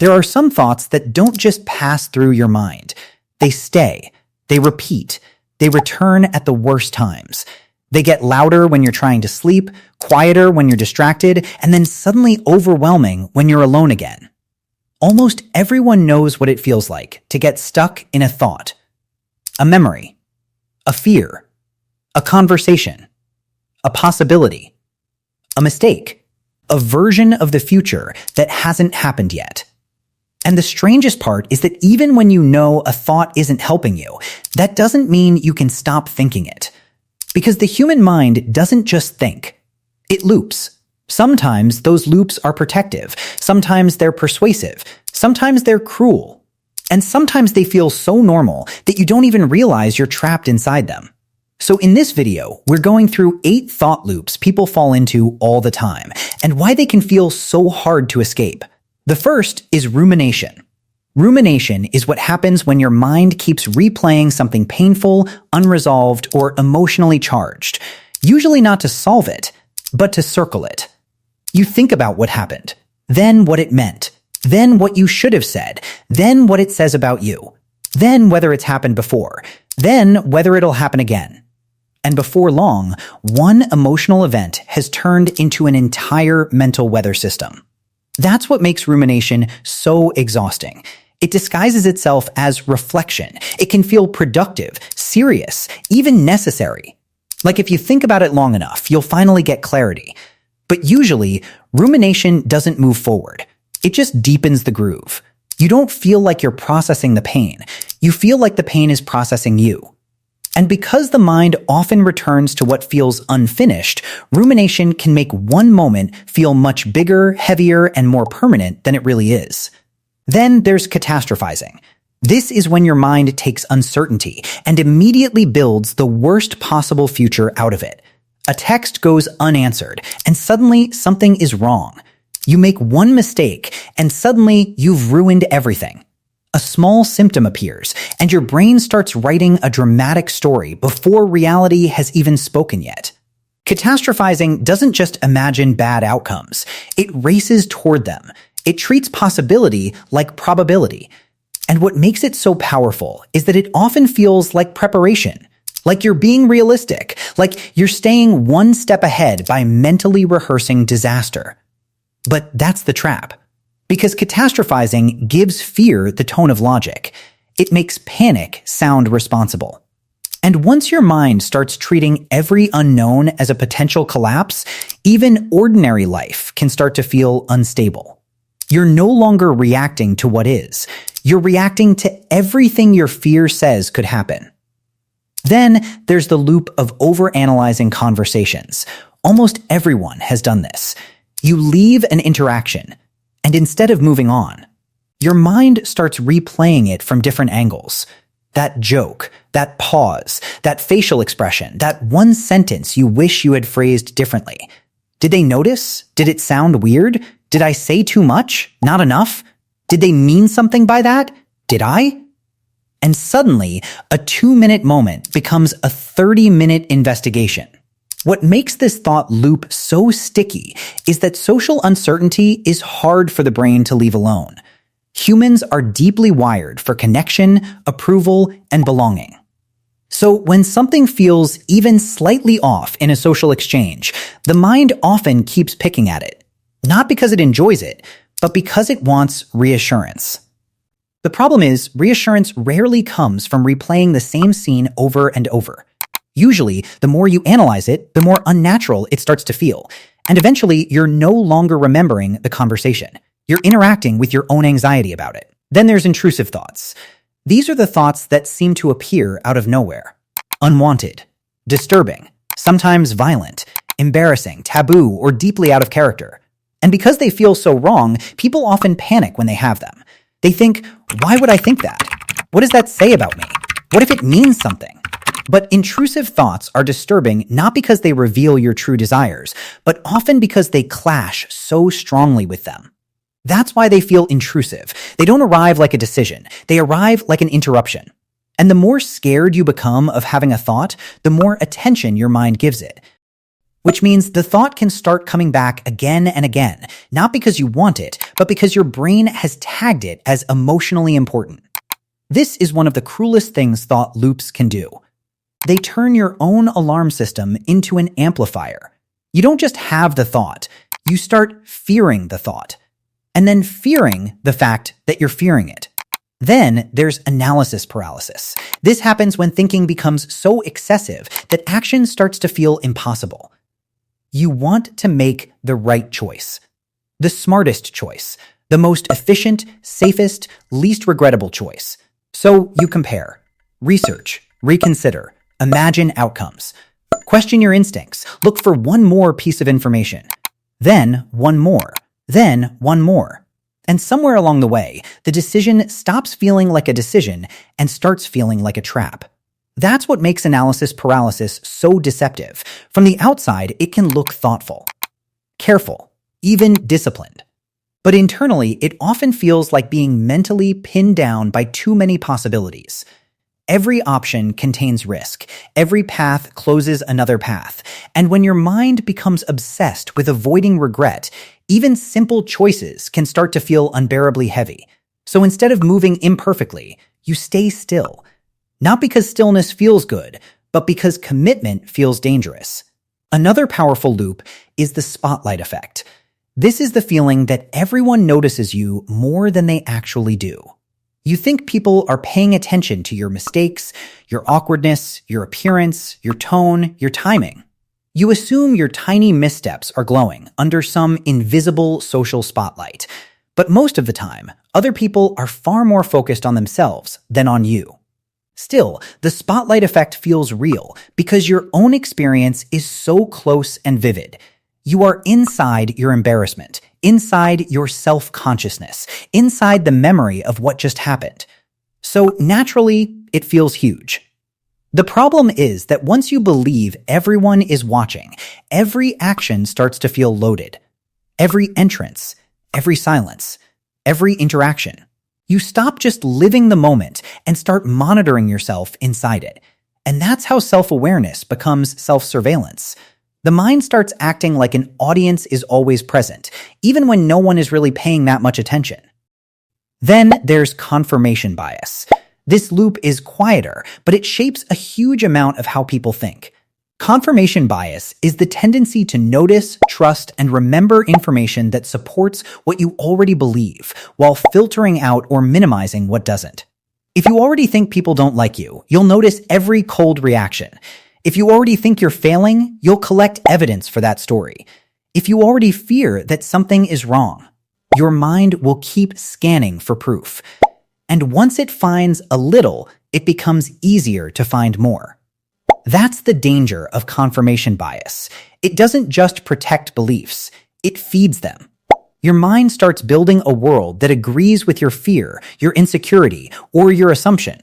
There are some thoughts that don't just pass through your mind. They stay. They repeat. They return at the worst times. They get louder when you're trying to sleep, quieter when you're distracted, and then suddenly overwhelming when you're alone again. Almost everyone knows what it feels like to get stuck in a thought, a memory, a fear, a conversation, a possibility, a mistake, a version of the future that hasn't happened yet. And the strangest part is that even when you know a thought isn't helping you, that doesn't mean you can stop thinking it. Because the human mind doesn't just think. It loops. Sometimes those loops are protective. Sometimes they're persuasive. Sometimes they're cruel. And sometimes they feel so normal that you don't even realize you're trapped inside them. So in this video, we're going through 8 thought loops people fall into all the time, and why they can feel so hard to escape. The first is rumination. Rumination is what happens when your mind keeps replaying something painful, unresolved, or emotionally charged, usually not to solve it, but to circle it. You think about what happened, then what it meant, then what you should have said, then what it says about you, then whether it's happened before, then whether it'll happen again. And before long, one emotional event has turned into an entire mental weather system. That's what makes rumination so exhausting. It disguises itself as reflection. It can feel productive, serious, even necessary. Like if you think about it long enough, you'll finally get clarity. But usually, rumination doesn't move forward. It just deepens the groove. You don't feel like you're processing the pain. You feel like the pain is processing you. And because the mind often returns to what feels unfinished, rumination can make one moment feel much bigger, heavier, and more permanent than it really is. Then there's catastrophizing. This is when your mind takes uncertainty and immediately builds the worst possible future out of it. A text goes unanswered, and suddenly something is wrong. You make one mistake, and suddenly you've ruined everything. A small symptom appears, and your brain starts writing a dramatic story before reality has even spoken yet. Catastrophizing doesn't just imagine bad outcomes. It races toward them. It treats possibility like probability. And what makes it so powerful is that it often feels like preparation, like you're being realistic, like you're staying one step ahead by mentally rehearsing disaster. But that's the trap. Because catastrophizing gives fear the tone of logic. It makes panic sound responsible. And once your mind starts treating every unknown as a potential collapse, even ordinary life can start to feel unstable. You're no longer reacting to what is. You're reacting to everything your fear says could happen. Then there's the loop of overanalyzing conversations. Almost everyone has done this. You leave an interaction, and instead of moving on, your mind starts replaying it from different angles. That joke, that pause, that facial expression, that one sentence you wish you had phrased differently. Did they notice? Did it sound weird? Did I say too much? Not enough? Did they mean something by that? Did I? And suddenly, a 2-minute moment becomes a 30-minute investigation. What makes this thought loop so sticky is that social uncertainty is hard for the brain to leave alone. Humans are deeply wired for connection, approval, and belonging. So when something feels even slightly off in a social exchange, the mind often keeps picking at it. Not because it enjoys it, but because it wants reassurance. The problem is, reassurance rarely comes from replaying the same scene over and over. Usually, the more you analyze it, the more unnatural it starts to feel. And eventually, you're no longer remembering the conversation. You're interacting with your own anxiety about it. Then there's intrusive thoughts. These are the thoughts that seem to appear out of nowhere. Unwanted, disturbing, sometimes violent, embarrassing, taboo, or deeply out of character. And because they feel so wrong, people often panic when they have them. They think, why would I think that? What does that say about me? What if it means something? But intrusive thoughts are disturbing not because they reveal your true desires, but often because they clash so strongly with them. That's why they feel intrusive. They don't arrive like a decision. They arrive like an interruption. And the more scared you become of having a thought, the more attention your mind gives it. which means the thought can start coming back again and again, not because you want it, but because your brain has tagged it as emotionally important. This is one of the cruelest things thought loops can do. They turn your own alarm system into an amplifier. You don't just have the thought, you start fearing the thought, and then fearing the fact that you're fearing it. Then there's analysis paralysis. This happens when thinking becomes so excessive that action starts to feel impossible. You want to make the right choice, the smartest choice, the most efficient, safest, least regrettable choice. So you compare, research, reconsider, imagine outcomes, question your instincts, look for one more piece of information, then one more, then one more. And somewhere along the way, the decision stops feeling like a decision and starts feeling like a trap. That's what makes analysis paralysis so deceptive. From the outside, it can look thoughtful, careful, even disciplined. But internally, it often feels like being mentally pinned down by too many possibilities. Every option contains risk. Every path closes another path. And when your mind becomes obsessed with avoiding regret, even simple choices can start to feel unbearably heavy. So instead of moving imperfectly, you stay still. Not because stillness feels good, but because commitment feels dangerous. Another powerful loop is the spotlight effect. This is the feeling that everyone notices you more than they actually do. You think people are paying attention to your mistakes, your awkwardness, your appearance, your tone, your timing. You assume your tiny missteps are glowing under some invisible social spotlight. But most of the time, other people are far more focused on themselves than on you. Still, the spotlight effect feels real because your own experience is so close and vivid. You are inside your embarrassment, inside your self-consciousness, inside the memory of what just happened. So naturally, it feels huge. The problem is that once you believe everyone is watching, every action starts to feel loaded. Every entrance, every silence, every interaction. You stop just living the moment and start monitoring yourself inside it. And that's how self-awareness becomes self-surveillance. The mind starts acting like an audience is always present, even when no one is really paying that much attention. Then there's confirmation bias. This loop is quieter, but it shapes a huge amount of how people think. Confirmation bias is the tendency to notice, trust, and remember information that supports what you already believe, while filtering out or minimizing what doesn't. If you already think people don't like you, you'll notice every cold reaction. If you already think you're failing, you'll collect evidence for that story. If you already fear that something is wrong, your mind will keep scanning for proof. And once it finds a little, it becomes easier to find more. That's the danger of confirmation bias. It doesn't just protect beliefs, it feeds them. Your mind starts building a world that agrees with your fear, your insecurity, or your assumption.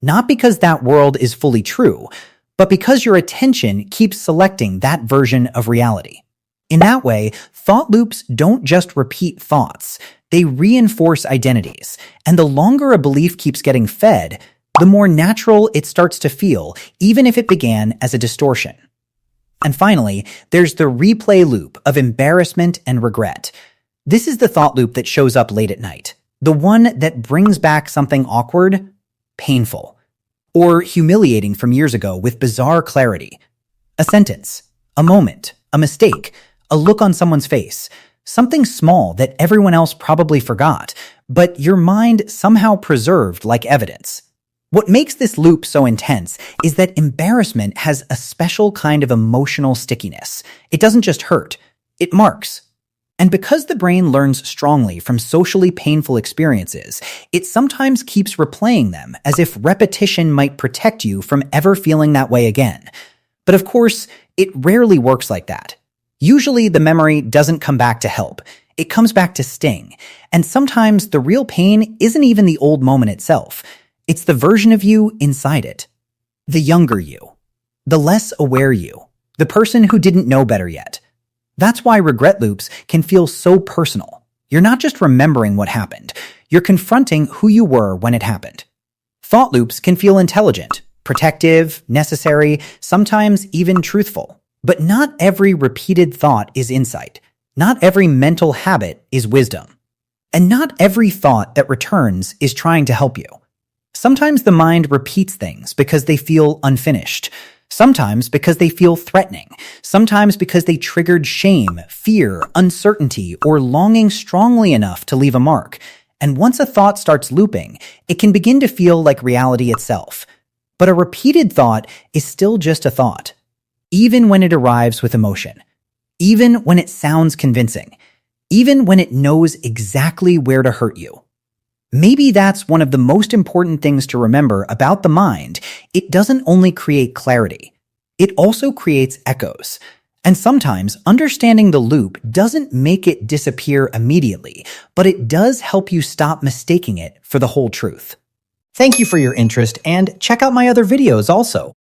Not because that world is fully true, but because your attention keeps selecting that version of reality. In that way, thought loops don't just repeat thoughts, they reinforce identities. And the longer a belief keeps getting fed, the more natural it starts to feel, even if it began as a distortion. And finally, there's the replay loop of embarrassment and regret. This is the thought loop that shows up late at night, the one that brings back something awkward, painful, or humiliating from years ago with bizarre clarity. A sentence, a moment, a mistake, a look on someone's face, something small that everyone else probably forgot, but your mind somehow preserved like evidence. What makes this loop so intense is that embarrassment has a special kind of emotional stickiness. It doesn't just hurt, it marks. And because the brain learns strongly from socially painful experiences, it sometimes keeps replaying them as if repetition might protect you from ever feeling that way again. But of course, it rarely works like that. Usually the memory doesn't come back to help. It comes back to sting. And sometimes the real pain isn't even the old moment itself. It's the version of you inside it. The younger you. The less aware you. The person who didn't know better yet. That's why regret loops can feel so personal. You're not just remembering what happened, you're confronting who you were when it happened. Thought loops can feel intelligent, protective, necessary, sometimes even truthful. But not every repeated thought is insight. Not every mental habit is wisdom. And not every thought that returns is trying to help you. Sometimes the mind repeats things because they feel unfinished. Sometimes because they feel threatening. Sometimes because they triggered shame, fear, uncertainty, or longing strongly enough to leave a mark. And once a thought starts looping, it can begin to feel like reality itself. But a repeated thought is still just a thought, even when it arrives with emotion, even when it sounds convincing, even when it knows exactly where to hurt you. Maybe that's one of the most important things to remember about the mind. It doesn't only create clarity, it also creates echoes. And sometimes understanding the loop doesn't make it disappear immediately, but it does help you stop mistaking it for the whole truth. Thank you for your interest, and check out my other videos also.